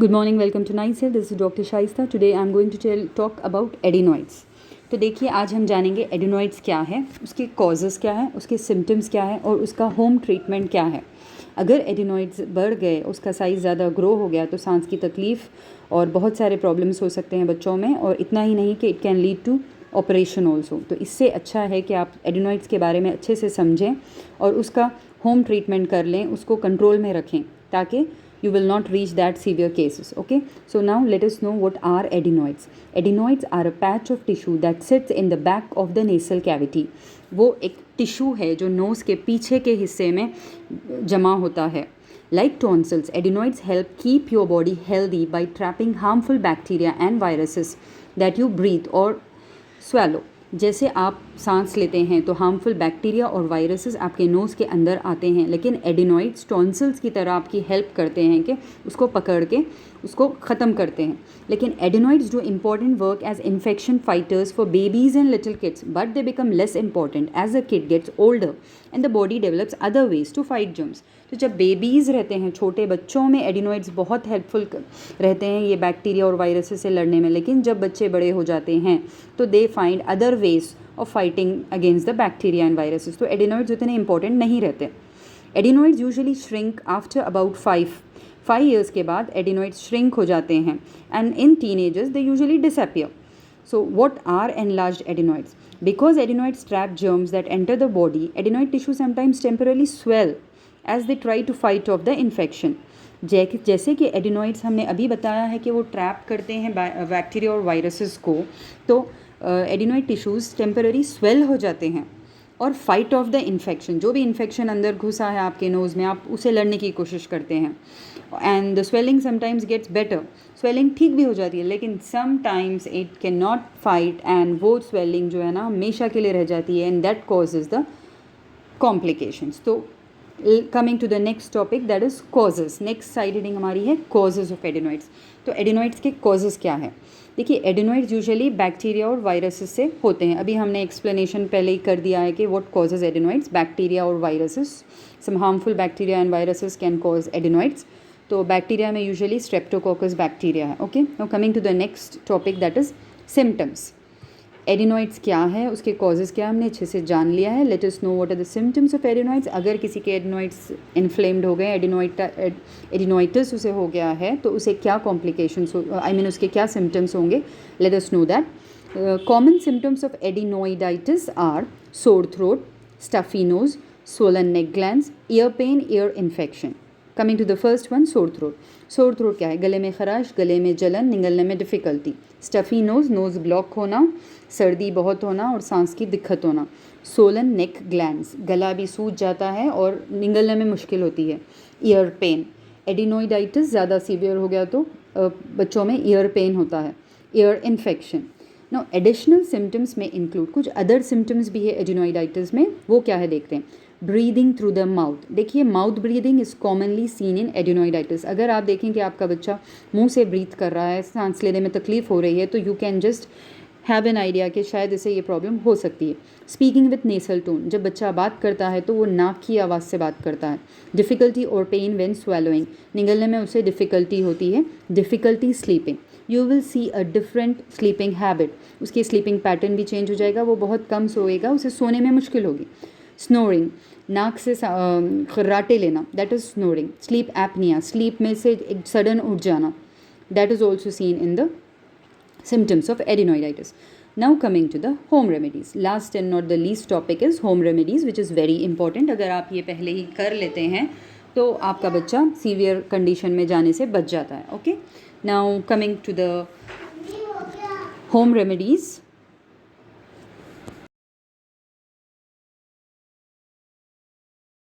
Good morning, welcome to Nice Health. This is Dr. Shaista. Today I am going to talk about adenoids. तो देखिए आज हम जानेंगे adenoids क्या है, उसके कॉजेज़ क्या है, उसके सिम्टम्स क्या है और उसका होम ट्रीटमेंट क्या है। अगर एडिनॉइड्स बढ़ गए, उसका साइज़ ज़्यादा ग्रो हो गया तो सांस की तकलीफ़ और बहुत सारे प्रॉब्लम्स हो सकते हैं बच्चों में, और इतना ही नहीं कि it can lead to operation also. तो इससे अच्छा है कि आप एडिनॉइड्स के बारे में अच्छे से समझें और उसका होम ट्रीटमेंट कर लें, उसको कंट्रोल में रखें ताकि you will not reach that severe cases. Okay, so now let us know what are adenoids. Adenoids are a patch of tissue that sits in the back of the nasal cavity. वो एक tissue है जो nose के पीछे के हिस्से में जमा होता है. Like tonsils, adenoids help keep your body healthy by trapping harmful bacteria and viruses that you breathe or swallow. जैसे आप सांस लेते हैं तो हार्मफुल बैक्टीरिया और वायरसेस आपके नोज़ के अंदर आते हैं, लेकिन एडिनॉइड्स टॉन्सिल्स की तरह आपकी हेल्प करते हैं कि उसको पकड़ के उसको ख़त्म करते हैं. लेकिन adenoids do important work as infection fighters for babies and little kids, but they become less important as a kid gets older and the body develops other ways to fight germs. तो जब babies रहते हैं, छोटे बच्चों में adenoids बहुत helpful रहते हैं ये बैक्टीरिया और वायरसेस से लड़ने में, लेकिन जब बच्चे बड़े हो जाते हैं तो they find other ways of fighting against the bacteria and viruses. तो एडिनॉइड्स उतने इंपॉर्टेंट नहीं रहते. Adenoids usually shrink after about 5 years के बाद एडिनॉइड्स श्रिंक हो जाते हैं, and in teenagers they usually disappear. So what are enlarged adenoids? Because adenoids trap germs that enter the body, adenoid tissue sometimes temporarily swell as they try to fight off the infection. जैसे कि adenoids हमने अभी बताया है कि वो trap करते हैं बैक्टीरिया और वायरसेस को, तो एडिनॉइड टिश्यूज़ टेम्पररी स्वेल हो जाते हैं और फाइट ऑफ द इन्फेक्शन. जो भी इन्फेक्शन अंदर घुसा है आपके नोज़ में, आप उसे लड़ने की कोशिश करते हैं. And the swelling sometimes gets better. Swelling ठीक भी हो जाती है, लेकिन sometimes it can not fight, and वो स्वेलिंग जो है ना हमेशा के लिए रह जाती है, and that causes the complications. तो coming to the next topic, that is causes. Next side heading हमारी है कॉजेज़ ऑफ एडिनॉइड्स. तो एडिनॉइड्स के कॉजेज़ क्या है? देखिए, एडिनॉइड्स यूजुअली बैक्टीरिया और वायरसेस से होते हैं. अभी हमने एक्सप्लेनेशन पहले ही कर दिया है कि व्हाट कॉजेज़ एडिनॉइड्स. बैक्टीरिया और viruses, some harmful bacteria and viruses can cause adenoids. तो बैक्टीरिया में यूजुअली स्ट्रेप्टोकोकस बैक्टीरिया है. Okay, now coming to the next topic, that is symptoms. Adenoids क्या है, उसके कॉजेज़ क्या, हमने अच्छे से जान लिया है. Let us know what are the symptoms of adenoids. अगर किसी के एडिनॉइड्स इन्फ्लेम्ड हो गए, एडिनॉइटिस उसे हो गया है, तो उसे क्या कॉम्प्लिकेशंस उसके क्या सिम्टम्स होंगे. Let us know that. Common symptoms of adenoiditis are sore throat, stuffy nose, swollen neck glands, ear pain, ear infection. Coming to the first one, sore throat. Sore throat क्या है? गले में खराश, गले में जलन, निगलने में difficulty. Stuffy nose, nose block होना, सर्दी बहुत होना और सांस की दिक्कत होना. सोलन नेक ग्लैंड्स, गला भी सूज जाता है और निगलने में मुश्किल होती है. ईयर पेन, एडिनॉइडाइटिस ज़्यादा सीवियर हो गया तो बच्चों में ईयर पेन होता है. Ear infection. No additional symptoms में इंक्लूड, कुछ अदर सिम्टम्स भी है एडिनॉइडाइटिस में, वो क्या है देखते हैं. Breathing through the mouth. देखिए, mouth breathing is commonly seen in adenoiditis. अगर आप देखें कि आपका बच्चा मुंह से ब्रीथ कर रहा है, सांस लेने में तकलीफ हो रही है, तो you can just have an idea कि शायद इसे ये प्रॉब्लम हो सकती है. स्पीकिंग विथ नेसल टोन, जब बच्चा बात करता है तो वो नाक की आवाज़ से बात करता है. डिफ़िकल्टी और पेन व्हेन स्वेलोइंग, निगलने में उसे डिफ़िकल्टी होती है. Difficulty sleeping, you will see a different sleeping habit. उसकी स्लीपिंग पैटर्न भी चेंज हो जाएगा, वो बहुत कम सोएगा, उसे सोने में मुश्किल होगी. स्नोरिंग, नाक से खर्राटे लेना, that is snoring. Sleep apnoea, sleep में से एक सडन उठ जाना, that is also seen in the symptoms of adenoiditis. Now coming to the home remedies. Last and not the least topic is home remedies, which is very important. अगर आप ये पहले ही कर लेते हैं तो आपका बच्चा सीवियर कंडीशन में जाने से बच जाता है. Okay, now coming to the home remedies.